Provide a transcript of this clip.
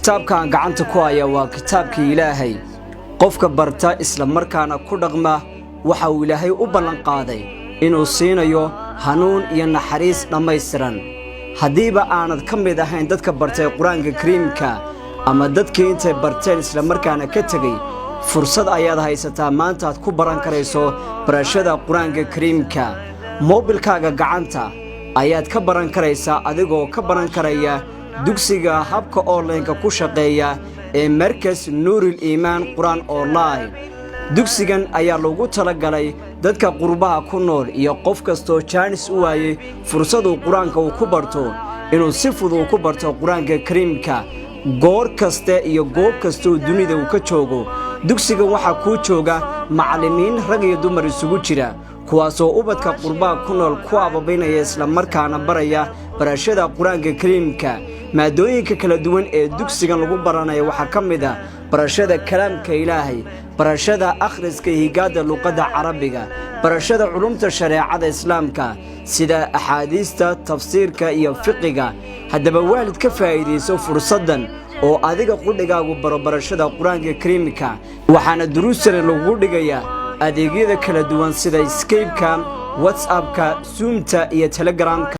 kitaabkan gacanta ku haya waa kitaabkii Ilaahay qofka barta isla markaana ku dhaqma waxa uu Ilaahay u ballan qaaday inuu siinayo hanuun iyo naxariis dhammaystiran hadiiba aanad ka mid ahayn dadka bartay Quraanka Kariimka ama dadkii intay barteen isla markaana ka tagay fursad ayaad haysataa maanta aad ku baran karayso barashada Quraanka Kariimka mobilkaaga gacanta ayaad ka baran karaysaa adigoo ka baran karaya dugsiga habka online-ka ku shaqeeya ee markas NUURUL IIMAAN QURAAN online dugsigan ayaa lagu talagalay dadka qurbaha ku nool iyo qof kasto chance u waayay fursadu quraanka uu ku barto inuu si fudud ku barto Quraanka Kariimka goor kaste iyo goob kasto dunida uu ka joogo dugsiga waxa ku jooga macallimiin rag iyo dumar isugu jira kuwaasoo ubadka qurbaha ku nool ku abaabinaya isla markaana baraya barashada Quraanka Kariimka maadooyinka kala duwan ee dugsigan lagu baranayo waxa kamid ah barashada kalaamka Ilaahay barashada akhriska higaada luqadda Carabiga barashada culumta shariicada Islaamka sida axaadiista tafsiirka iyo fiqiga hadaba waalid ka faa'iideyso fursadan oo adiga qudhigaagu baro barashada Quraanka Kariimka waxaana duruusan lagu dhigayaa adeegyada kala duwan sida Skype-ka WhatsApp-ka Zoom-ta iyo Telegram